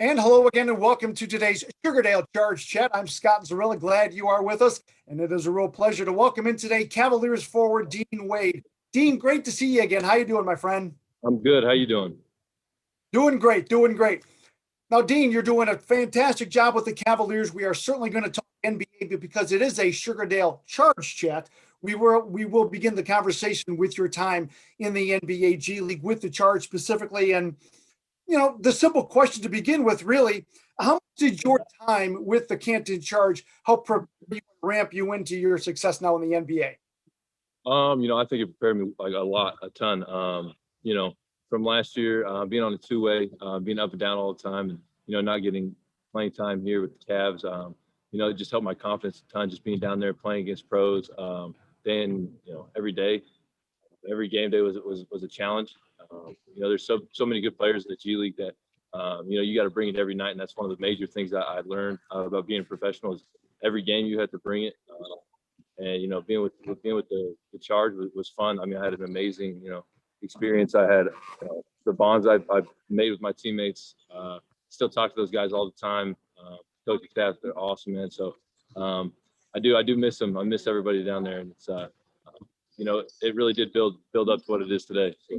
And hello again, and welcome to today's Sugardale Charge Chat. I'm Scott Zurilla. Glad you are with us, and it is a real pleasure to welcome in today Cavaliers Forward Dean Wade. Dean, great to see you again. How you doing, my friend? I'm good. How you doing? Doing great, doing great. Now, Dean, you're doing a fantastic job with the Cavaliers. We are certainly going to talk NBA because it is a Sugardale Charge Chat. We will begin the conversation with your time in the NBA G League with the Charge specifically, and the simple question to begin with, really, how much did your time with the Canton Charge help prepare you, ramp you into your success now in the NBA? I think it prepared me like a ton. From last year, being on the two-way, being up and down all the time, and not getting playing time here with the Cavs. It just helped my confidence a ton. Just being down there playing against pros, then every day, every game day was a challenge. There's so many good players in the G League that you got to bring it every night, and that's one of the major things that I learned about being a professional is every game you have to bring it. And being with the Charge was fun. I mean, I had an amazing experience. I had the bonds I've made with my teammates. Still talk to those guys all the time. Coaching staff, they're awesome, man. So I do miss them. I miss everybody down there, and it's it really did build up to what it is today. So.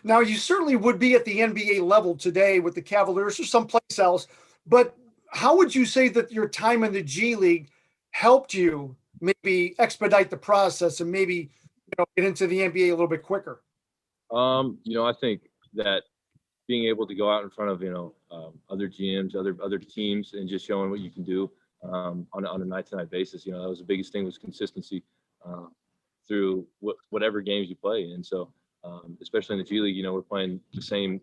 Now, you certainly would be at the NBA level today with the Cavaliers or someplace else, but how would you say that your time in the G League helped you maybe expedite the process and maybe get into the NBA a little bit quicker? I think that being able to go out in front of other GMs, other teams, and just showing what you can do on a night-to-night basis, that was the biggest thing was consistency through whatever games you play. And so especially in the G League, we're playing the same,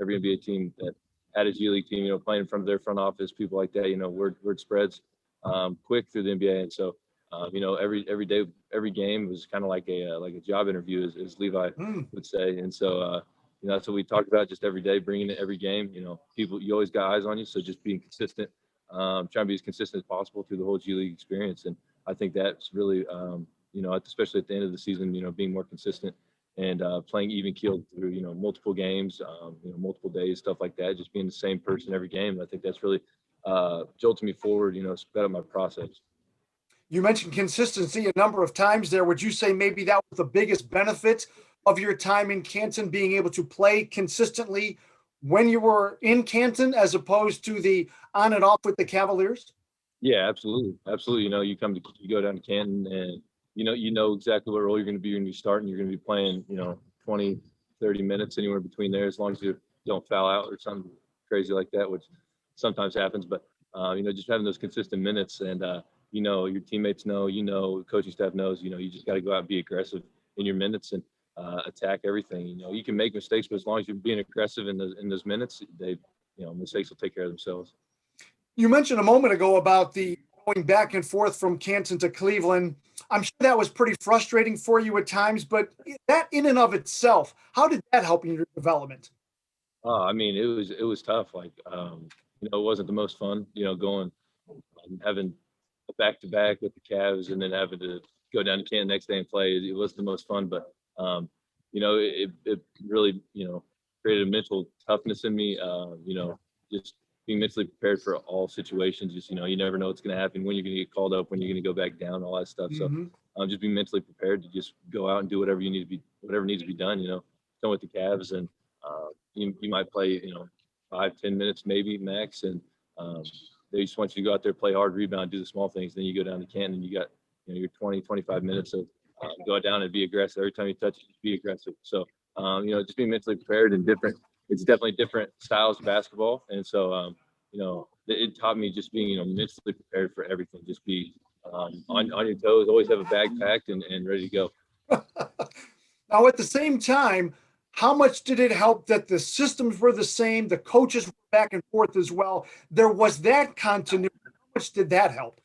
every NBA team that had a G League team, playing in front of their front office, people like that, word spreads quick through the NBA. And so, every day, every game was kind of like a job interview, as Levi would say. And so, that's what we talked about, just every day, bringing it every game. People, you always got eyes on you. So just being consistent, trying to be as consistent as possible through the whole G League experience. And I think that's really, especially at the end of the season, being more consistent and playing even keeled through, multiple games, multiple days, stuff like that, just being the same person every game. I think that's really jolted me forward, sped up my process. You mentioned consistency a number of times there. Would you say maybe that was the biggest benefit of your time in Canton, being able to play consistently when you were in Canton as opposed to the on and off with the Cavaliers? Yeah, absolutely. Absolutely. You go down to Canton and you know exactly what role you're going to be when you start, and you're going to be playing, 20, 30 minutes, anywhere between there, as long as you don't foul out or something crazy like that, which sometimes happens. But, just having those consistent minutes and, your teammates know, coaching staff knows, you just got to go out and be aggressive in your minutes and attack everything. You can make mistakes, but as long as you're being aggressive in those minutes, mistakes will take care of themselves. You mentioned a moment ago about the going back and forth from Canton to Cleveland. I'm sure that was pretty frustrating for you at times, but that in and of itself, how did that help in your development? I mean, it was tough. Like, it wasn't the most fun, going having a back-to-back with the Cavs and then having to go down to Canton next day and play. It was the most fun, but it really, created a mental toughness in me. Just being mentally prepared for all situations. Just, you never know what's going to happen, when you're going to get called up, when you're going to go back down, all that stuff. Mm-hmm. So just being mentally prepared to just go out and do whatever needs to be done, done with the Cavs. And you might play, 5-10 minutes, maybe max. And they just want you to go out there, play hard, rebound, do the small things. Then you go down to Canton and you got, your 20, 25 minutes of go down and be aggressive. Every time you touch it, just be aggressive. So, just being mentally prepared and different. It's definitely different styles of basketball. And so, it taught me just being, mentally prepared for everything. Just be on your toes, always have a bag packed and ready to go. Now, at the same time, how much did it help that the systems were the same, the coaches were back and forth as well? There was that continuity. How much did that help?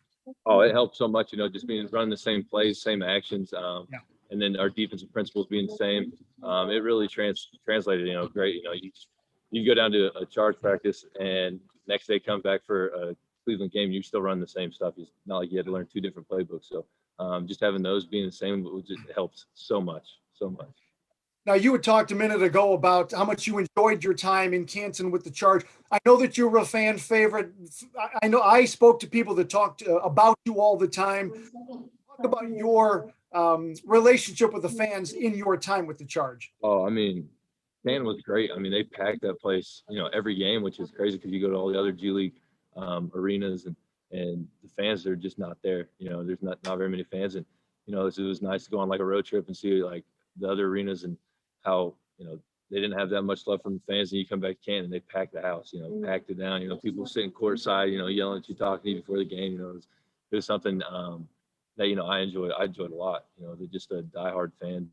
Oh, it helped so much, just being running the same plays, same actions, and then our defensive principles being the same. It really translated, great. You go down to a charge practice and next day come back for a Cleveland game, you still run the same stuff. It's not like you had to learn two different playbooks. So just having those being the same, it helps so much, so much. Now, you had talked a minute ago about how much you enjoyed your time in Canton with the Charge. I know that you were a fan favorite. I know I spoke to people that talked about you all the time. Talk about your relationship with the fans in your time with the Charge. Oh, I mean, Canton was great. I mean, they packed that place, every game, which is crazy because you go to all the other G League arenas and the fans are just not there. There's not very many fans, and it was nice to go on like a road trip and see like the other arenas and how they didn't have that much love from the fans. And you come back to Canton, they packed the house, packed it down. People sitting courtside, yelling at you, talking to you before the game. It was something that I enjoyed. I enjoyed a lot. They're just a diehard fans.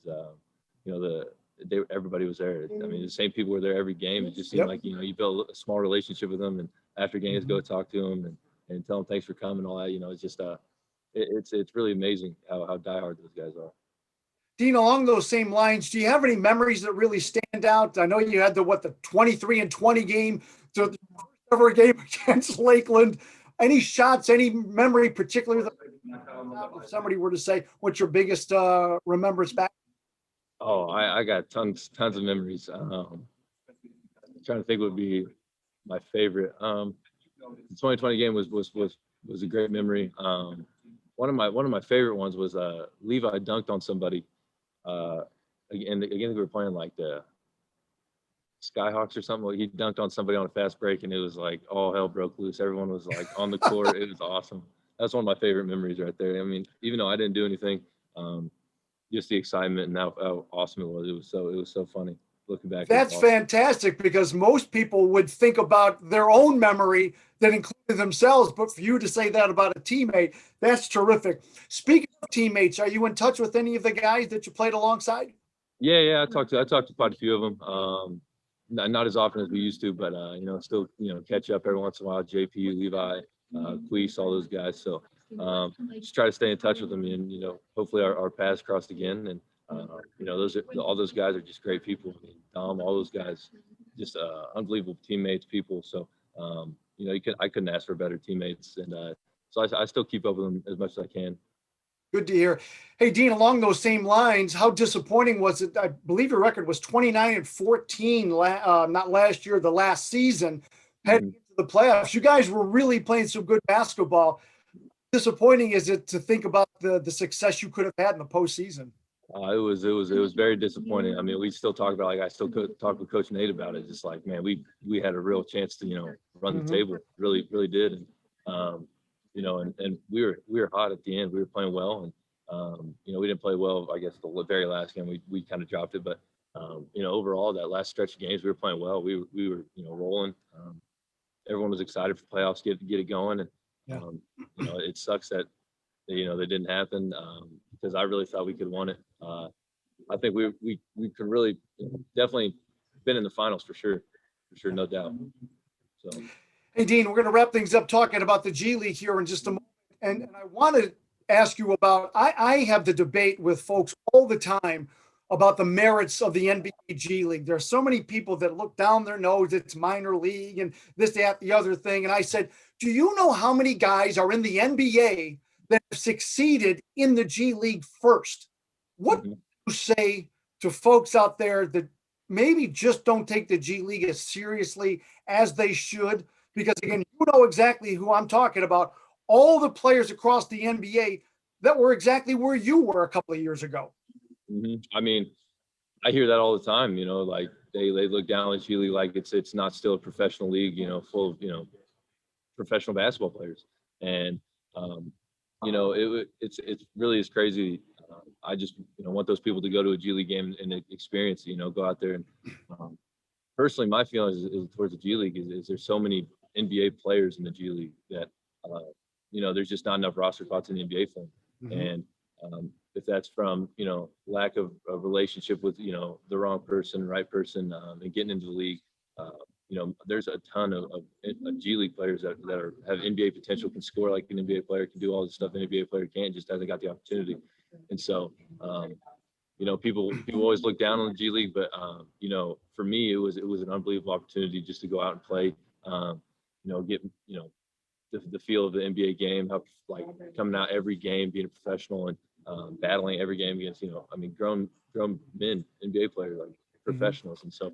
Everybody was there. I mean, the same people were there every game. It just seemed like you build a small relationship with them, and after games, go talk to them and tell them thanks for coming. All that. It's just it's really amazing how diehard those guys are. Dean, along those same lines, do you have any memories that really stand out? I know you had the 23-20 game, the first ever game against Lakeland. Any shots, any memory, particularly if somebody were to say what's your biggest remembrance back? Oh, I got tons of memories. I'm trying to think what would be my favorite. The 2020 game was a great memory. One of my favorite ones was Levi dunked on somebody. Again, we were playing like the Skyhawks or something. He dunked on somebody on a fast break, and it was like all hell broke loose. Everyone was like on the court. It was awesome. That's one of my favorite memories right there. I mean, even though I didn't do anything, just the excitement and how awesome it was. It was so funny looking back. That's awesome. Fantastic, because most people would think about their own memory that included themselves, but for you to say that about a teammate, that's terrific. Speaking of teammates, are you in touch with any of the guys that you played alongside? Yeah. I talked to quite a few of them. Not as often as we used to, but still catch up every once in a while. JP, Levi, Queese, all those guys. So just try to stay in touch with them, and hopefully our paths crossed again. And all those guys are just great people. I mean, Dom, all those guys, just unbelievable teammates, people. So I couldn't ask for better teammates, and so I still keep up with them as much as I can. Good to hear. Hey, Dean, along those same lines, how disappointing was it? I believe your record was 29-14, not last year, the last season, heading into the playoffs. You guys were really playing some good basketball. Disappointing is it to think about the success you could have had in the postseason? It was very disappointing. I mean, we still talk about, like, I still talk with Coach Nate about it. Just like, man, we had a real chance to run the table. Really did. And and we were hot at the end. We were playing well, and we didn't play well, I guess, the very last game. We kind of dropped it, but overall, that last stretch of games, we were playing well. We were rolling. Everyone was excited for playoffs, get it going, and it sucks that they didn't happen, because I really thought we could have won it. I think we could really definitely been in the finals for sure, no doubt. So. Hey, Dean, we're going to wrap things up talking about the G League here in just a moment. And I want to ask you about, I have the debate with folks all the time about the merits of the NBA G League. There are so many people that look down their nose, it's minor league and this, that, the other thing. And I said, do you know how many guys are in the NBA that have succeeded in the G League first? What do you say to folks out there that maybe just don't take the G League as seriously as they should? Because again, you know exactly who I'm talking about. All the players across the NBA that were exactly where you were a couple of years ago. I mean, I hear that all the time. Like they look down at G League like it's not still a professional league. Full of professional basketball players, and it really is crazy. I just want those people to go to a G League game and experience. Go out there and. Personally, my feeling is towards the G League is there's so many NBA players in the G League that there's just not enough roster spots in the NBA for them. And if that's from lack of a relationship with the wrong person, right person, and getting into the league, there's a ton of G League players that have NBA potential, can score like an NBA player, can do all the stuff an NBA player can't, just hasn't got the opportunity. And so people always look down on the G League, but for me, it was an unbelievable opportunity just to go out and play, get the feel of the NBA game, how like coming out every game, being a professional and battling every game against grown grown men, NBA players, like professionals. And so,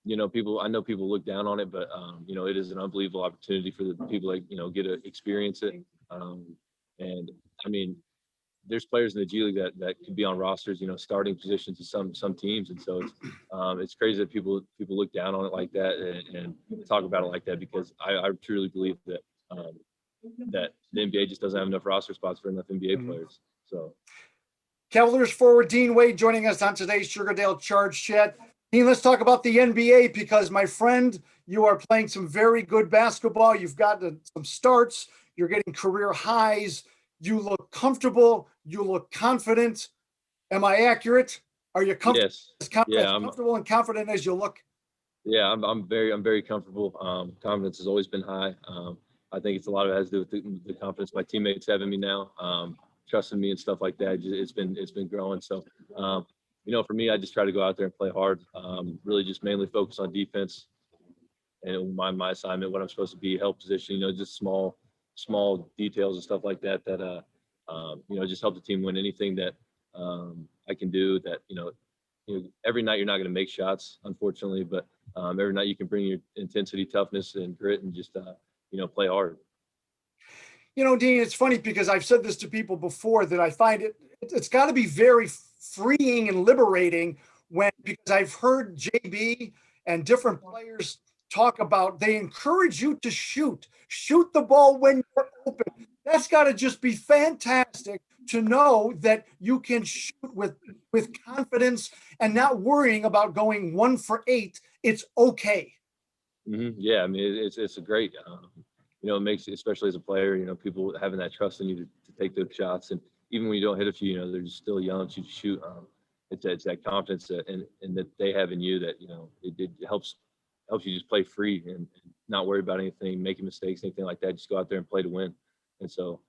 you know, I know people look down on it, but, you know, it is an unbelievable opportunity for the people that, you know, get to experience it. And I mean, there's players in the G League that could be on rosters, you know, starting positions in some teams. And so it's crazy that people look down on it like that and talk about it like that, because I truly believe that, that the NBA just doesn't have enough roster spots for enough NBA players. So Cavaliers forward Dean Wade joining us on today's Sugardale Charge Chat. Dean, let's talk about the NBA, because, my friend, you are playing some very good basketball. You've got some starts. You're getting career highs. You look comfortable. You look confident. Am I accurate? Are you comfortable? yes, As yeah, comfortable and confident as you look? yeah, I'm very comfortable. Confidence has always been high. I think it's a lot of it has to do with the confidence my teammates have in me now, trusting me and stuff like that. It's been growing. So, you know, for me, I just try to go out there and play hard. Really just mainly focus on defense and my assignment, what I'm supposed to be, help position, you know, just small details and stuff like that, you know, just help the team win. Anything that I can do that, you know, every night you're not going to make shots, unfortunately, but every night you can bring your intensity, toughness, and grit, and just, you know, play hard. You know, Dean, it's funny because I've said this to people before, that I find it's got to be very freeing and liberating because I've heard JB and different players talk about, they encourage you to shoot the ball when you're open. That's got to just be fantastic to know that you can shoot with confidence and not worrying about going 1 for 8. It's okay. Yeah, I mean, it's a great, you know, it makes it, especially as a player, you know, people having that trust in you to take those shots. And even when you don't hit a few, you know, they're just still yelling at you to shoot. It's that confidence and that they have in you that, you know, it helps you just play free and not worry about anything, making mistakes, anything like that. Just go out there and play to win. And so,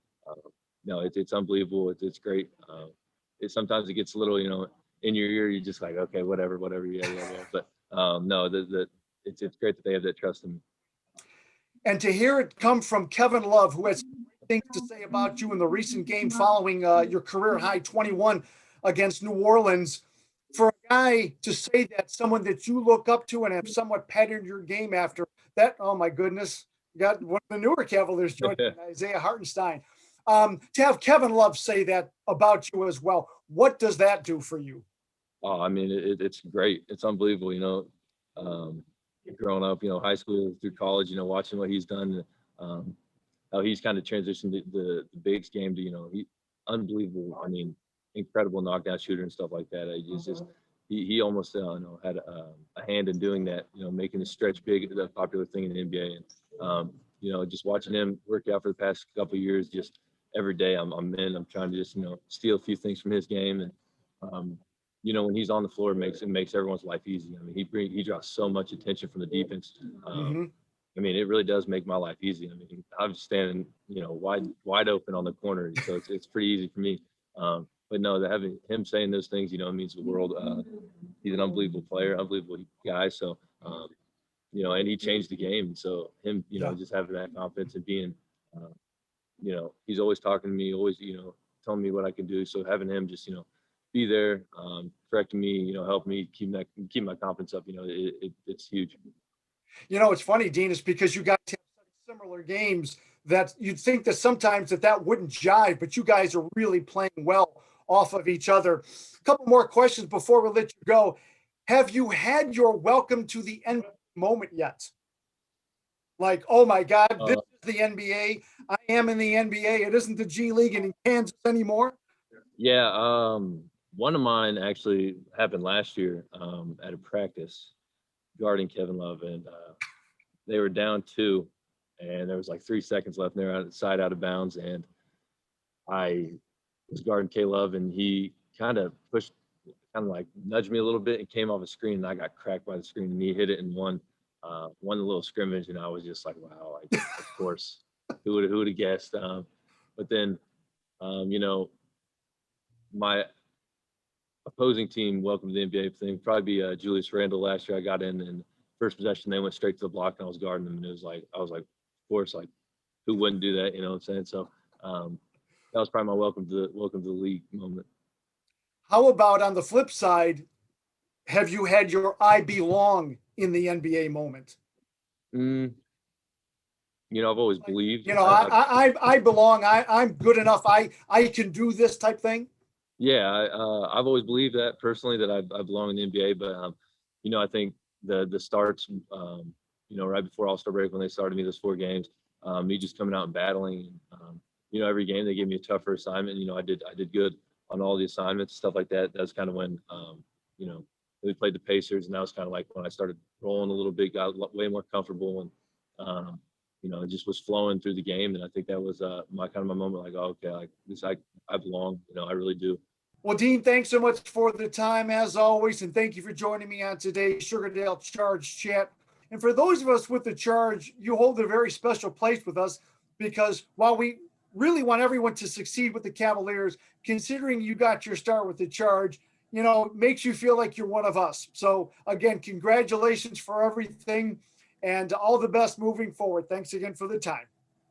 no, it's unbelievable. It's great. Sometimes it gets a little, you know, in your ear. You're just like, okay, whatever, yeah. But no, it's great that they have that trust in me. And to hear it come from Kevin Love, who has things to say about you in the recent game following your career high 21 against New Orleans, for a guy to say that, someone that you look up to and have somewhat patterned your game after that, oh my goodness, you got one of the newer Cavaliers joining, Isaiah Hartenstein. To have Kevin Love say that about you as well, what does that do for you? Oh, I mean, it's great. It's unbelievable, you know, growing up, you know, high school through college, you know, watching what he's done, how he's kind of transitioned the bigs game to, you know, unbelievable. I mean, incredible knockdown shooter and stuff like that. He almost, you know, had a hand in doing that, you know, making the stretch big a popular thing in the NBA. And, you know, just watching him work out for the past couple of years, just every day I'm trying to just, you know, steal a few things from his game. And, you know, when he's on the floor, it makes everyone's life easy. I mean, he draws so much attention from the defense. I mean, it really does make my life easy. I mean, I'm standing, you know, wide open on the corner, so it's pretty easy for me. But no, having him saying those things, you know, it means the world. He's an unbelievable player, unbelievable guy. So, you know, and he changed the game. So him, you know, just having that confidence and being, you know, he's always talking to me, always, you know, telling me what I can do. So having him just, you know, be there, correcting me, you know, help me keep my confidence up. You know, it's huge. You know, it's funny, Dean, is because you guys have such similar games that you'd think that sometimes that wouldn't jive, but you guys are really playing well off of each other. A couple more questions before we let you go. Have you had your welcome to the NBA moment yet? Like, oh my God, this is the NBA. I am in the NBA. It isn't the G League and in Kansas anymore. Yeah, one of mine actually happened last year at a practice guarding Kevin Love, and they were down 2, and there was like 3 seconds left, and they were outside out of bounds, and I was guarding K Love, and he kind of like nudged me a little bit and came off a screen, and I got cracked by the screen, and he hit it in one little scrimmage, and I was just like, wow, like, of course, who would have guessed? But then, you know, my opposing team welcomed the NBA thing. Probably be Julius Randle last year. I got in, and first possession they went straight to the block, and I was guarding them, and I was like, of course, like, who wouldn't do that? You know what I'm saying? So that was probably my welcome to the league moment. How about on the flip side, have you had your I belong in the NBA moment? Mm, I've always believed. I belong. I'm good enough. I can do this type thing. Yeah, I've always believed that personally, that I belong in the NBA. But I think the starts, right before All-Star break, when they started me those 4 games, me just coming out and battling. Every game they gave me a tougher assignment. I did good on all the assignments, stuff like that. That's kind of when we played the Pacers, and that was kind of like when I started rolling a little bit, got way more comfortable, and it just was flowing through the game. And I think that was my moment, like, oh, okay, like this, I belong. I really do. Well, Dean, thanks so much for the time as always, and thank you for joining me on today's Sugardale Charge Chat. And for those of us with the Charge, you hold a very special place with us, because while we really want everyone to succeed with the Cavaliers, considering you got your start with the Charge, makes you feel like you're one of us. So again, congratulations for everything and all the best moving forward. Thanks again for the time.